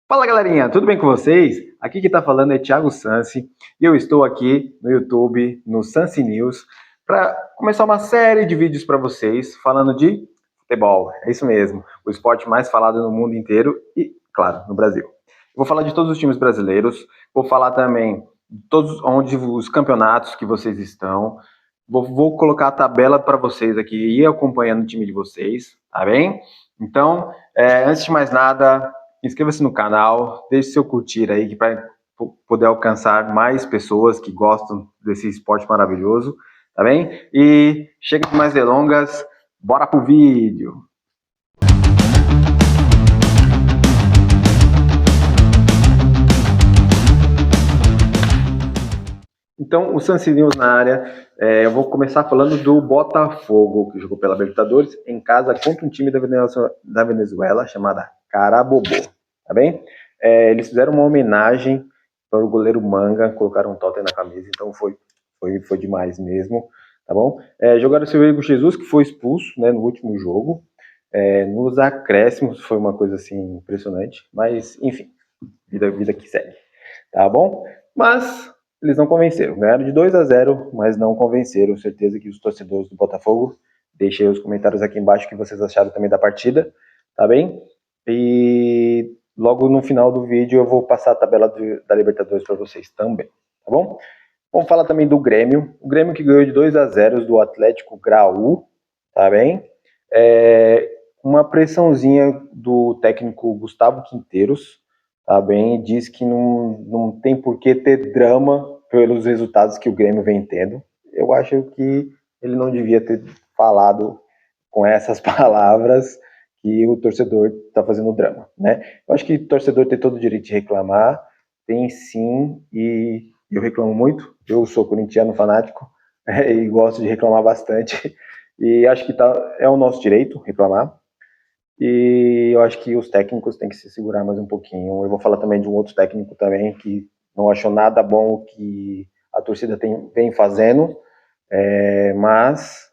Fala galerinha, tudo bem com vocês? Aqui que tá falando é Thiago Sansi e eu estou aqui no YouTube, no Sansi News, para começar uma série de vídeos para vocês falando de futebol. É isso mesmo, o esporte mais falado no mundo inteiro e, claro, no Brasil. Eu vou falar de todos os times brasileiros, vou falar também de todos onde os campeonatos que vocês estão. Vou colocar a tabela para vocês aqui e ir acompanhando o time de vocês, tá bem? Então, antes de mais nada, inscreva-se no canal, deixe seu curtir aí para poder alcançar mais pessoas que gostam desse esporte maravilhoso, tá bem? E chega de mais delongas, bora pro vídeo! Então, o Sansi News na área, eu vou começar falando do Botafogo, que jogou pela Libertadores em casa contra um time da Venezuela chamada Carabobo, tá bem? Eles fizeram uma homenagem para o goleiro Manga, colocaram um totem na camisa, então foi demais mesmo, tá bom? Jogaram o Silvio Jesus, que foi expulso, né, no último jogo. Nos acréscimos foi uma coisa assim impressionante, mas enfim, vida que segue, tá bom? Mas eles não convenceram, ganharam de 2-0, mas não convenceram. Certeza que os torcedores do Botafogo, deixem aí os comentários aqui embaixo o que vocês acharam também da partida, tá bem? E logo no final do vídeo eu vou passar a tabela da Libertadores para vocês também, tá bom? Vamos falar também do Grêmio, o Grêmio que ganhou de 2-0 do Atlético Graú, tá bem? Uma pressãozinha do técnico Gustavo Quinteiros, tá bem? Diz que não tem por que ter drama pelos resultados que o Grêmio vem tendo. Eu acho que ele não devia ter falado com essas palavras que o torcedor está fazendo drama, né? Eu acho que o torcedor tem todo o direito de reclamar, tem sim, e eu reclamo muito. Eu sou corintiano fanático e gosto de reclamar bastante, e acho que é o nosso direito reclamar. E eu acho que os técnicos têm que se segurar mais um pouquinho. Eu vou falar também de um outro técnico também que não achou nada bom o que a torcida vem fazendo, mas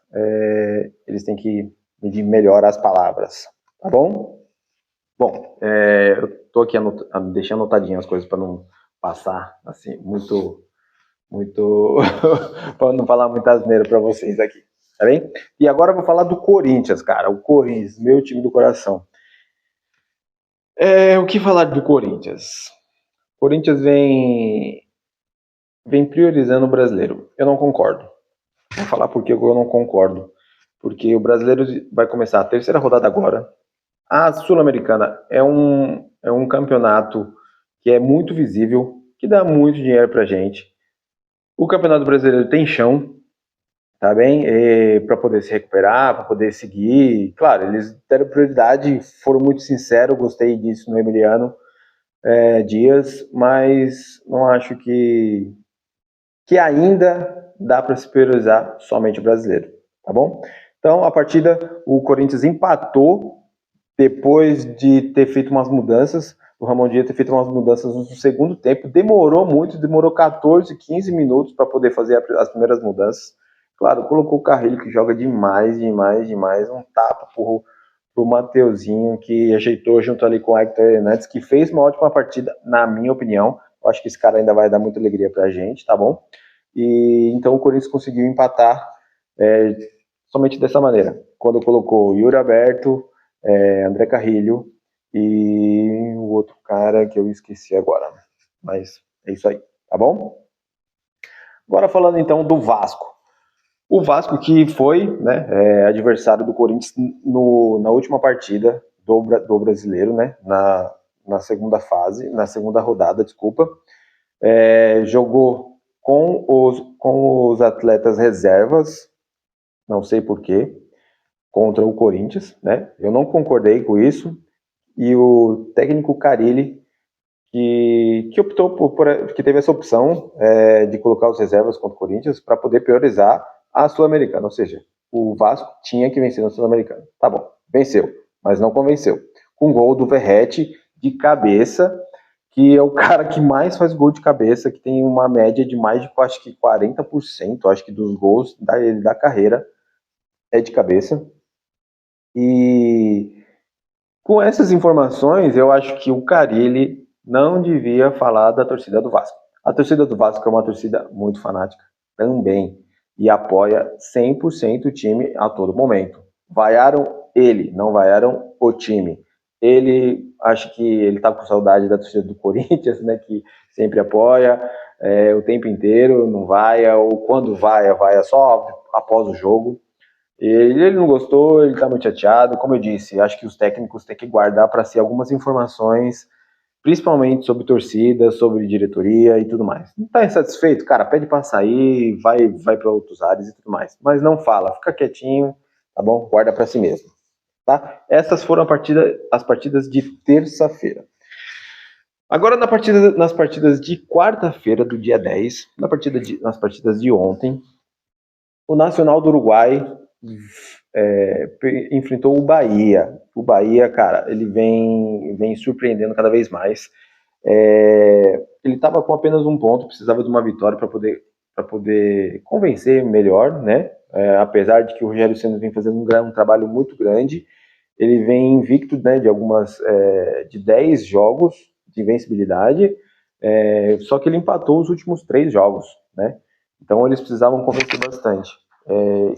eles têm que medir melhor as palavras, tá bom? Bom, eu tô aqui deixando anotadinho as coisas para não passar assim muito para não falar muita asneira para vocês aqui, tá bem? E agora eu vou falar do Corinthians, cara. O Corinthians, meu time do coração. O que falar do Corinthians? O Corinthians vem priorizando o brasileiro. Eu não concordo. Vou falar por que eu não concordo. Porque o brasileiro vai começar a terceira rodada agora. A Sul-Americana é um campeonato que é muito visível, que dá muito dinheiro pra gente. O Campeonato Brasileiro tem chão, tá bem? Para poder se recuperar, para poder seguir. Claro, eles deram prioridade, foram muito sinceros, gostei disso no Emiliano Dias, mas não acho que ainda dá para se priorizar somente o brasileiro, tá bom? Então, a partida, o Corinthians empatou depois de ter feito umas mudanças, o Ramon Dias ter feito umas mudanças no segundo tempo, demorou muito, demorou 14, 15 minutos para poder fazer as primeiras mudanças. Claro, colocou o Carrilho, que joga demais, um tapa pro Mateuzinho, que ajeitou junto ali com o Hector Hernandes, que fez uma ótima partida, na minha opinião. Eu acho que esse cara ainda vai dar muita alegria pra gente, tá bom? E então o Corinthians conseguiu empatar somente dessa maneira, quando colocou Yuri Alberto, André Carrilho e o outro cara que eu esqueci agora. Mas é isso aí, tá bom? Agora falando então do Vasco. O Vasco que foi, né, adversário do Corinthians na última partida do brasileiro, né, na segunda fase, na segunda rodada, desculpa, jogou com os atletas reservas, não sei porquê, contra o Corinthians, né? Eu não concordei com isso, e o técnico Carille que optou que teve essa opção de colocar os reservas contra o Corinthians para poder priorizar a Sul-Americana, ou seja, o Vasco tinha que vencer na Sul-Americana. Tá bom, venceu, mas não convenceu. Com gol do Verratti de cabeça, que é o cara que mais faz gol de cabeça, que tem uma média de mais de, acho que 40%, acho que dos gols da carreira é de cabeça. E com essas informações, eu acho que o Carille não devia falar da torcida do Vasco. A torcida do Vasco é uma torcida muito fanática também e apoia 100% o time a todo momento. Vaiaram ele, não vaiaram o time. Ele, acho que ele tá com saudade da torcida do Corinthians, né, que sempre apoia o tempo inteiro, não vaia, ou quando vaia só após o jogo. Ele não gostou, ele tá muito chateado. Como eu disse, acho que os técnicos têm que guardar para si algumas informações, principalmente sobre torcida, sobre diretoria e tudo mais. Não tá insatisfeito? Cara, pede para sair, vai para outros ares e tudo mais. Mas não fala, fica quietinho, tá bom? Guarda para si mesmo, tá? Essas foram as partidas de terça-feira. Agora nas partidas de quarta-feira, do dia 10, nas partidas de ontem, o Nacional do Uruguai enfrentou o Bahia. O Bahia, cara, ele vem surpreendendo cada vez mais. Ele estava com apenas um ponto, precisava de uma vitória para poder convencer melhor, né? Apesar de que o Rogério Ceni vem fazendo um trabalho muito grande, ele vem invicto, né, de 10 jogos de invencibilidade, só que ele empatou os últimos 3 jogos, né? Então eles precisavam convencer bastante.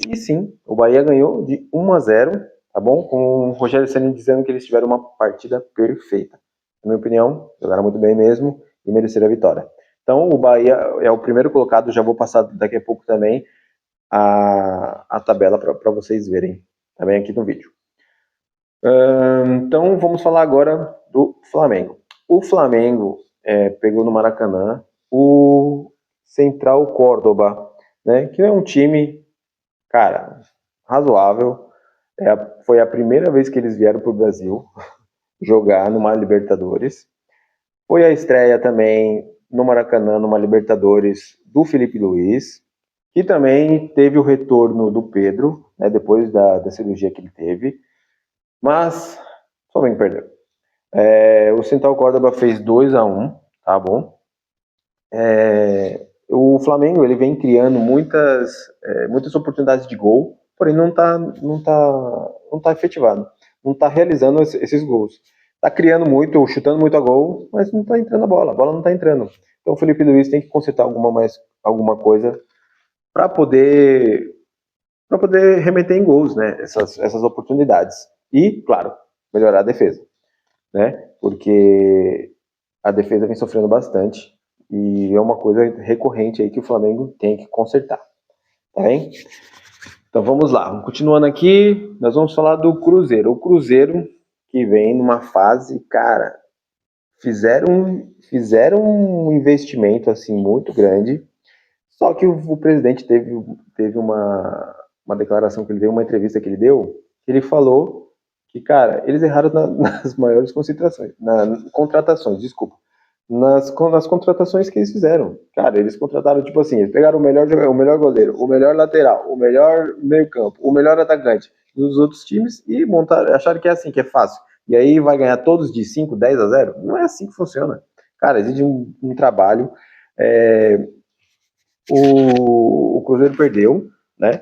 E sim, o Bahia ganhou de 1-0, tá bom? Com o Rogério Ceni dizendo que eles tiveram uma partida perfeita. Na minha opinião, jogaram muito bem mesmo e mereceram a vitória. Então o Bahia é o primeiro colocado, já vou passar daqui a pouco também a tabela para vocês verem também aqui no vídeo. Então vamos falar agora do Flamengo. O Flamengo pegou no Maracanã o Central Córdoba, né, que é um time, cara, razoável. Foi a primeira vez que eles vieram para o Brasil jogar numa Libertadores. Foi a estreia também no Maracanã, numa Libertadores, do Felipe Luiz, que também teve o retorno do Pedro, né, depois da cirurgia que ele teve. Mas o Flamengo perdeu. O Central Córdoba fez 2-1, tá bom? O Flamengo ele vem criando muitas oportunidades de gol, porém não tá efetivado, não tá realizando esses gols. Tá criando muito, chutando muito a gol, mas não tá entrando a bola não tá entrando. Então o Felipe Luiz tem que consertar alguma coisa para poder remeter em gols, né? Essas oportunidades. E, claro, melhorar a defesa, né? Porque a defesa vem sofrendo bastante e é uma coisa recorrente aí que o Flamengo tem que consertar, tá bem? Então vamos lá, continuando aqui, nós vamos falar do Cruzeiro. O Cruzeiro que vem numa fase, cara, fizeram um investimento assim muito grande, só que o presidente teve uma declaração que ele deu, uma entrevista que ele deu, que ele falou que, cara, eles erraram nas maiores contratações, desculpa. Nas contratações que eles fizeram. Cara, eles contrataram, tipo assim, eles pegaram o melhor goleiro, o melhor lateral, o melhor meio-campo, o melhor atacante dos outros times e acharam que é assim, que é fácil. E aí vai ganhar todos de 5, 10-0? Não é assim que funciona. Cara, exige um trabalho. O Cruzeiro perdeu, né?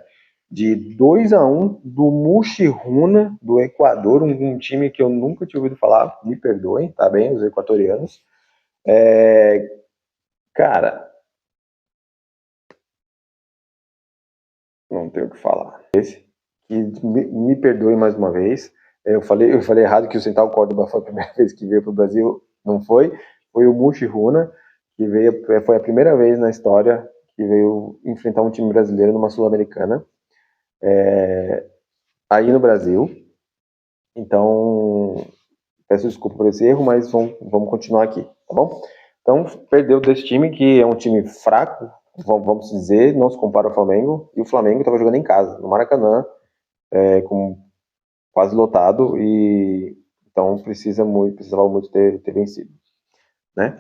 De 2-1 do Muxiruna, do Equador, um time que eu nunca tinha ouvido falar, me perdoem, tá bem, os equatorianos. Cara, não tenho o que falar. Que me perdoe mais uma vez. Eu falei errado que o Central Córdoba foi a primeira vez que veio para o Brasil, não foi. Foi o Muxiruna, que foi a primeira vez na história que veio enfrentar um time brasileiro numa Sul-Americana, aí no Brasil. Então, peço desculpa por esse erro, mas vamos continuar aqui, tá bom? Então, perdeu desse time, que é um time fraco, vamos dizer, não se compara ao Flamengo, e o Flamengo estava jogando em casa, no Maracanã, com quase lotado, e então precisava muito ter vencido, né?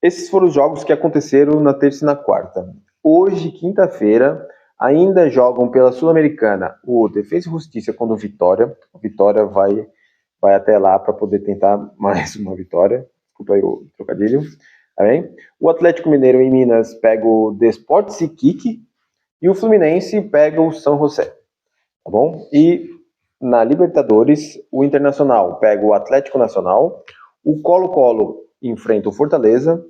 Esses foram os jogos que aconteceram na terça e na quarta. Hoje, quinta-feira, ainda jogam pela Sul-Americana o Defensa e Justiça contra o Vitória. O Vitória vai até lá para poder tentar mais uma vitória. Desculpa aí o trocadilho. Tá bem? O Atlético Mineiro em Minas pega o Desportes Iquique e o Fluminense pega o São José. Tá bom? E na Libertadores, o Internacional pega o Atlético Nacional, o Colo-Colo enfrenta o Fortaleza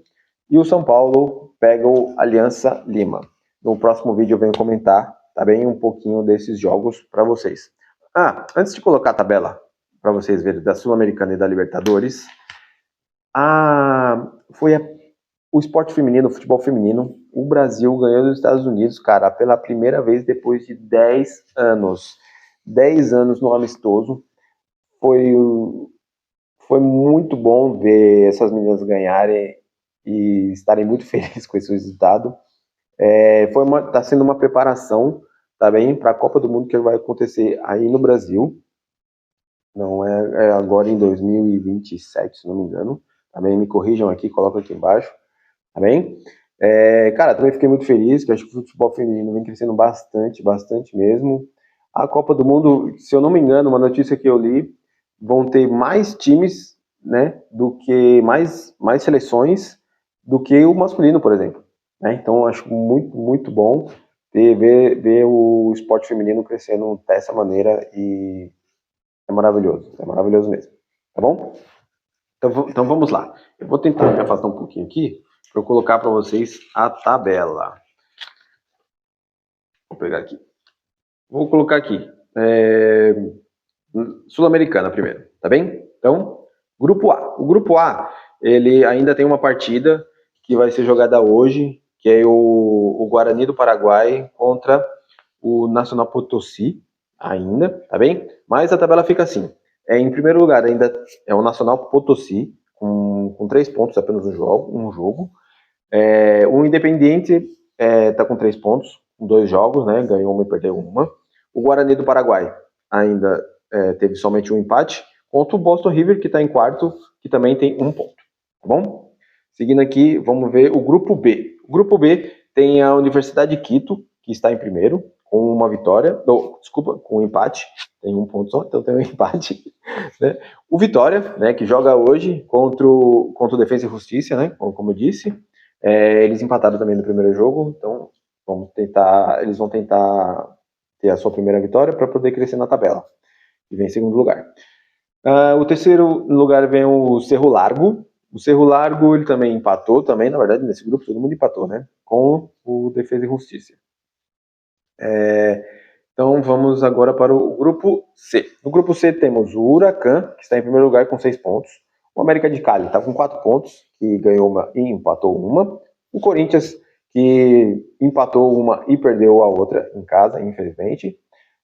e o São Paulo pega o Aliança Lima. No próximo vídeo eu venho comentar, tá bem, um pouquinho desses jogos para vocês. Antes de colocar a tabela para vocês verem da Sul-Americana e da Libertadores, o esporte feminino, o futebol feminino, o Brasil ganhou dos Estados Unidos, cara, pela primeira vez depois de 10 anos. 10 anos no amistoso. Foi muito bom ver essas meninas ganharem e estarem muito felizes com esse resultado. Tá sendo uma preparação também para a Copa do Mundo que vai acontecer aí no Brasil. Não é agora em 2027, se não me engano. Também me corrijam aqui, coloca aqui embaixo. Tá bem? Cara, também fiquei muito feliz, que acho que o futebol feminino vem crescendo bastante, bastante mesmo. A Copa do Mundo, se eu não me engano, uma notícia que eu li, vão ter mais times, né, do que mais seleções do que o masculino, por exemplo. Né? Então, acho muito, muito bom ver o esporte feminino crescendo dessa maneira e é maravilhoso mesmo. Tá bom? Então vamos lá. Eu vou tentar me afastar um pouquinho aqui para eu colocar para vocês a tabela. Vou pegar aqui. Vou colocar aqui. Sul-Americana primeiro, tá bem? Então, Grupo A. O Grupo A, ele ainda tem uma partida que vai ser jogada hoje, que é o Guarani do Paraguai contra o Nacional Potosí, ainda, tá bem? Mas a tabela fica assim. Em primeiro lugar, ainda é o Nacional Potosí, com 3 pontos apenas um jogo. O Independiente está com 3 pontos, com 2 jogos, né? Ganhou uma e perdeu uma. O Guarani do Paraguai ainda teve somente um empate, contra o Boston River, que está em quarto, que também tem 1 ponto. Tá bom? Seguindo aqui, vamos ver o Grupo B. O Grupo B tem a Universidade de Quito, que está em primeiro, com uma vitória. Com um empate. Tem 1 ponto só, então tem um empate. Né? O Vitória, né, que joga hoje contra o Defensa e Justiça, né, como eu disse. Eles empataram também no primeiro jogo, então eles vão tentar ter a sua primeira vitória para poder crescer na tabela. E vem em segundo lugar. O terceiro lugar vem o Cerro Largo. O Cerro Largo ele também empatou, também, na verdade, nesse grupo todo mundo empatou, né? Com o Defesa e Justiça. Então vamos agora para o grupo C. No grupo C temos o Huracan, que está em primeiro lugar com 6 pontos. O América de Cali está com 4 pontos, que ganhou uma e empatou uma. O Corinthians, que empatou uma e perdeu a outra em casa, infelizmente.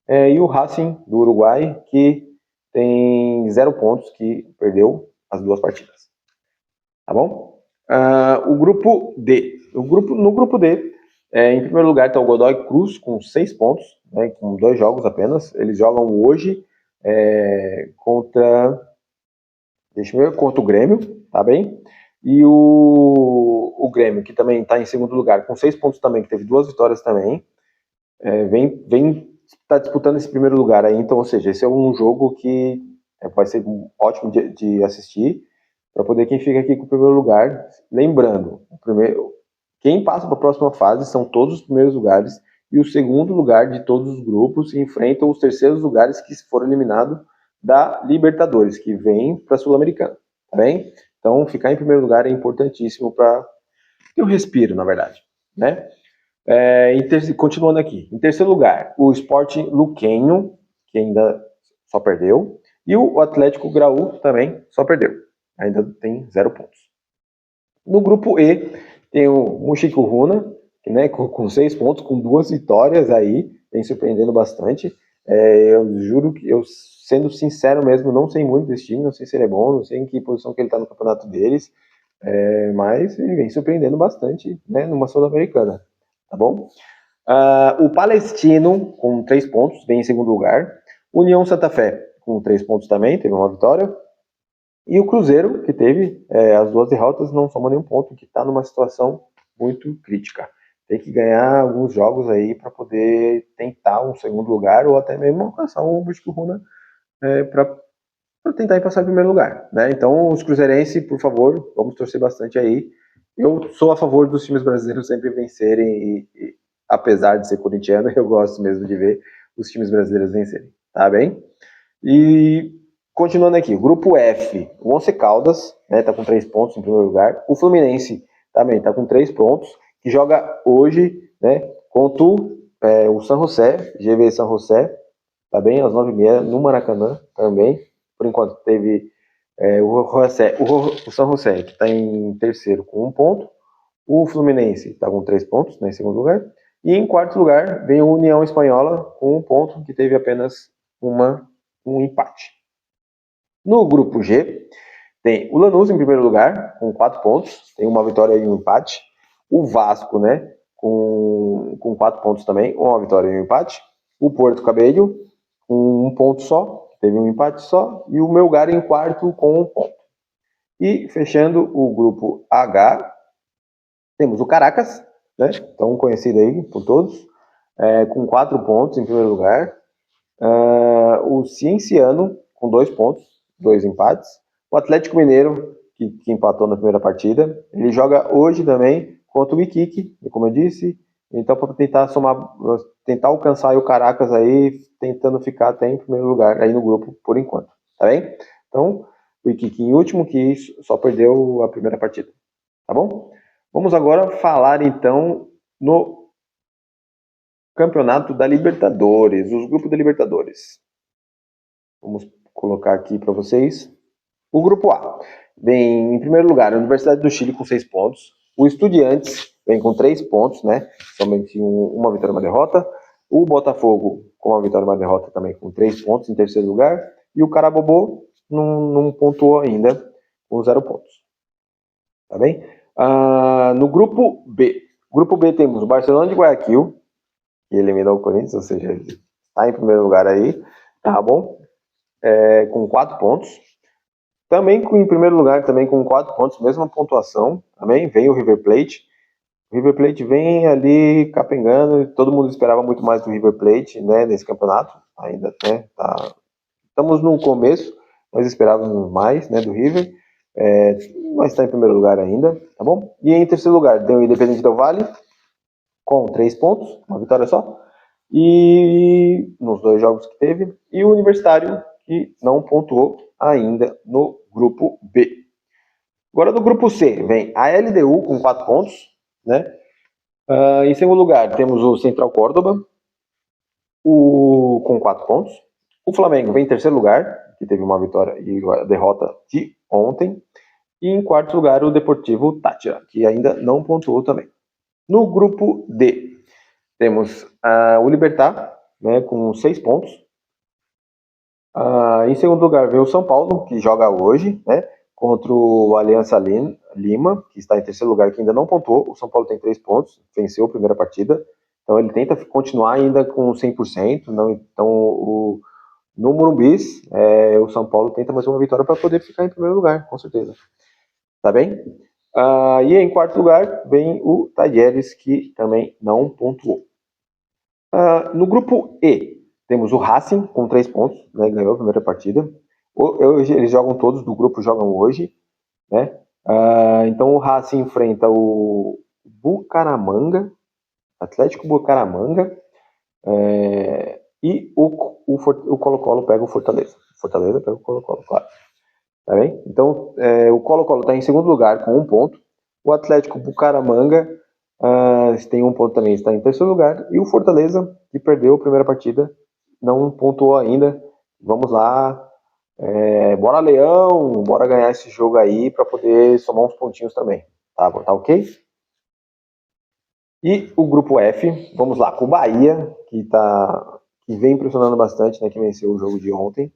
E o Racing, do Uruguai, que tem 0 pontos, que perdeu as 2 partidas. Tá bom? O grupo D. No grupo D, em primeiro lugar está o Godoy Cruz, com 6 pontos, né, com 2 jogos apenas. Eles jogam hoje contra o Grêmio, tá bem? E o Grêmio, que também está em segundo lugar, com 6 pontos também, que teve 2 vitórias também, está disputando esse primeiro lugar aí. Então, ou seja, esse é um jogo que vai ser ótimo de assistir, para poder quem fica aqui com o primeiro lugar. Lembrando, quem passa para a próxima fase são todos os primeiros lugares, e o segundo lugar de todos os grupos enfrentam os terceiros lugares que foram eliminados da Libertadores, que vem para a Sul-Americana, tá bem? Então, ficar em primeiro lugar é importantíssimo para ter um respiro, na verdade, né? Continuando aqui, em terceiro lugar, o Sport Luquenho, que ainda só perdeu, e o Atlético Graú também só perdeu, ainda tem 0 pontos. No grupo E, tem o Mushiku Runa, né, com 6 pontos, com 2 vitórias aí, vem surpreendendo bastante. Eu juro que, eu sendo sincero mesmo, não sei muito desse time, não sei se ele é bom, não sei em que posição que ele está no campeonato deles, mas ele vem surpreendendo bastante, né, numa Sul-Americana, tá bom? O Palestino, com 3 pontos, vem em segundo lugar. União Santa Fé, com 3 pontos também, teve uma vitória. E o Cruzeiro, que teve as 2 derrotas, não soma nenhum ponto, que está numa situação muito crítica. Tem que ganhar alguns jogos aí para poder tentar um segundo lugar ou até mesmo alcançar um Mushiku Runa para tentar ir passar em primeiro lugar, né? Então, os cruzeirenses, por favor, vamos torcer bastante aí. Eu sou a favor dos times brasileiros sempre vencerem e apesar de ser corintiano, eu gosto mesmo de ver os times brasileiros vencerem, tá bem? E continuando aqui, o grupo F, o Once Caldas, né, tá com 3 pontos em primeiro lugar. O Fluminense também tá com 3 pontos, que joga hoje, né, contra o San José, GV San José, tá bem, às 9h30, no Maracanã também. Por enquanto teve o San José, que está em terceiro com 1 ponto. O Fluminense está com 3 pontos, né, em segundo lugar. E em quarto lugar vem o União Espanhola com 1 ponto, que teve apenas um empate. No grupo G, tem o Lanús em primeiro lugar, com 4 pontos, tem uma vitória e um empate. O Vasco, né, com 4 pontos também, uma vitória e um empate. O Porto Cabello, com 1 ponto só, teve um empate só. E o Melgar em quarto, com 1 ponto. E fechando o grupo H, temos o Caracas, né, tão conhecido aí por todos, com 4 pontos em primeiro lugar. O Cienciano, com 2 pontos, 2 empates. O Atlético Mineiro, que empatou na primeira partida, ele joga hoje também contra o Iquique, como eu disse. Então, para tentar tentar alcançar o Caracas aí, tentando ficar até em primeiro lugar aí no grupo por enquanto, tá bem? Então, o Iquique em último, que só perdeu a primeira partida, tá bom? Vamos agora falar então no Campeonato da Libertadores, os grupos da Libertadores. Vamos colocar aqui para vocês. O grupo A vem em primeiro lugar a Universidade do Chile com 6 pontos. O Estudiantes vem com 3 pontos, né? Somente uma vitória e uma derrota. O Botafogo com uma vitória e uma derrota também com 3 pontos em terceiro lugar. E o Carabobo não pontuou ainda com 0 pontos. Tá bem? No grupo B. Grupo B temos o Barcelona de Guayaquil, que eliminou o Corinthians, ou seja, ele está em primeiro lugar aí. Tá bom? Com 4 pontos. Também em primeiro lugar, também com 4 pontos, mesma pontuação. Também vem o River Plate. O River Plate vem ali capengando. Todo mundo esperava muito mais do River Plate, né, nesse campeonato. Ainda, né, estamos no começo, nós esperávamos mais, né, do River. Mas está em primeiro lugar ainda, tá bom? E em terceiro lugar, tem o Independente Del Valle, com 3 pontos, uma vitória só. E nos 2 jogos que teve. E o Universitário, que não pontuou ainda no grupo B. Agora do grupo C, vem a LDU com 4 pontos, né? Em segundo lugar, temos o Central Córdoba com 4 pontos. O Flamengo vem em terceiro lugar, que teve uma vitória e a derrota de ontem. E em quarto lugar, o Deportivo Táchira, que ainda não pontuou também. No grupo D, temos o Libertad, né, com 6 pontos. Em segundo lugar, vem o São Paulo, que joga hoje, né, contra o Aliança Lima, que está em terceiro lugar, que ainda não pontuou. O São Paulo tem 3 pontos, venceu a primeira partida. Então ele tenta continuar ainda com 100%. Então no Morumbis, o São Paulo tenta mais uma vitória para poder ficar em primeiro lugar, com certeza. Tá bem? E em quarto lugar vem o Talleres, que também não pontuou. No grupo E, temos o Racing com 3 pontos, né, ganhou a primeira partida. Hoje, eles jogam todos do grupo, jogam hoje, né? Então o Racing enfrenta o Bucaramanga, Atlético Bucaramanga, e o Colo-Colo pega o Fortaleza. Fortaleza pega o Colo-Colo, claro. Tá bem? Então o Colo-Colo está em segundo lugar com 1 ponto. O Atlético Bucaramanga tem 1 ponto também, está em terceiro lugar. E o Fortaleza, que perdeu a primeira partida, não pontuou ainda. Vamos lá. Bora Leão, bora ganhar esse jogo aí para poder somar uns pontinhos também. Tá ok? E o grupo F, vamos lá, com o Bahia, que vem impressionando bastante, né, que venceu o jogo de ontem.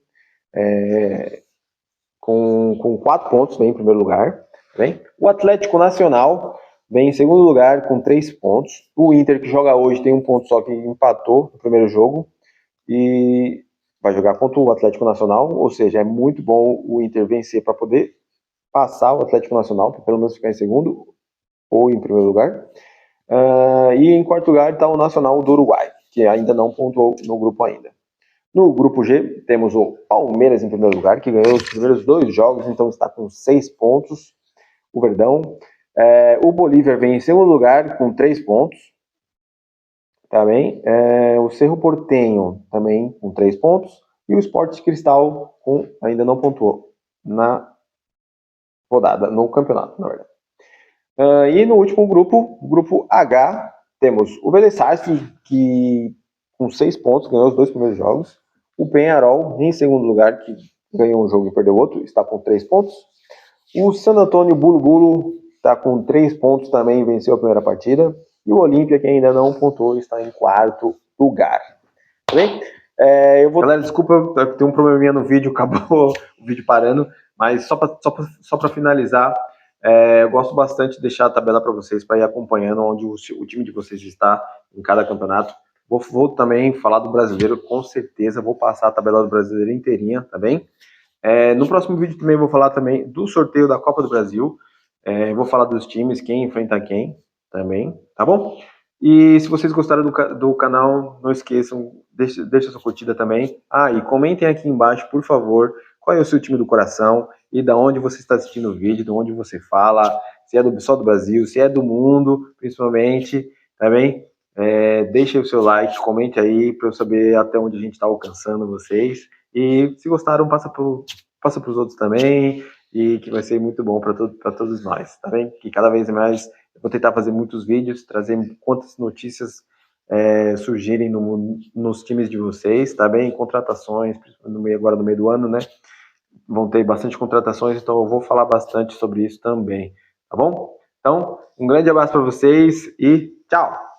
Com 4 pontos, vem em primeiro lugar. Bem? O Atlético Nacional vem em segundo lugar com 3 pontos. O Inter, que joga hoje, tem 1 ponto só, que empatou no primeiro jogo. E vai jogar contra o Atlético Nacional, ou seja, é muito bom o Inter vencer para poder passar o Atlético Nacional, para pelo menos ficar em segundo ou em primeiro lugar. E em quarto lugar está o Nacional do Uruguai, que ainda não pontuou no grupo ainda. No grupo G, temos o Palmeiras em primeiro lugar, que ganhou os primeiros 2 jogos, então está com 6 pontos. O Verdão. O Bolívar vem em segundo lugar com 3 pontos. Também. O Cerro Porteño também com 3 pontos. E o Sport Cristal ainda não pontuou na rodada, no campeonato, na verdade. E no último grupo, grupo H, temos o Vélez Sarsfield, que com 6 pontos ganhou os 2 primeiros jogos. O Peñarol, em segundo lugar, que ganhou um jogo e perdeu outro, está com 3 pontos. O San Antonio Bulu está com 3 pontos também, venceu a primeira partida. E o Olímpia, que ainda não pontuou, está em quarto lugar. Tá bem? Galera, desculpa, tem um probleminha no vídeo, acabou o vídeo parando, mas só para finalizar, eu gosto bastante de deixar a tabela para vocês, para ir acompanhando onde o time de vocês está em cada campeonato. Vou também falar do brasileiro, com certeza, vou passar a tabela do brasileiro inteirinha, tá bem? No próximo vídeo também vou falar também do sorteio da Copa do Brasil, vou falar dos times, quem enfrenta quem também, tá bom? E se vocês gostaram do canal, não esqueçam, deixa sua curtida também. E comentem aqui embaixo, por favor, qual é o seu time do coração e da onde você está assistindo o vídeo, de onde você fala, se é só do Brasil, se é do mundo, principalmente, tá bem? Deixe o seu like, comente aí para eu saber até onde a gente está alcançando vocês. E se gostaram, passa para os outros também, e que vai ser muito bom para todos nós, tá bem? Que cada vez mais eu vou tentar fazer muitos vídeos, trazer quantas notícias surgirem nos times de vocês, tá bem? Contratações, agora no meio do ano, né? Vão ter bastante contratações, então eu vou falar bastante sobre isso também, tá bom? Então, um grande abraço para vocês e tchau!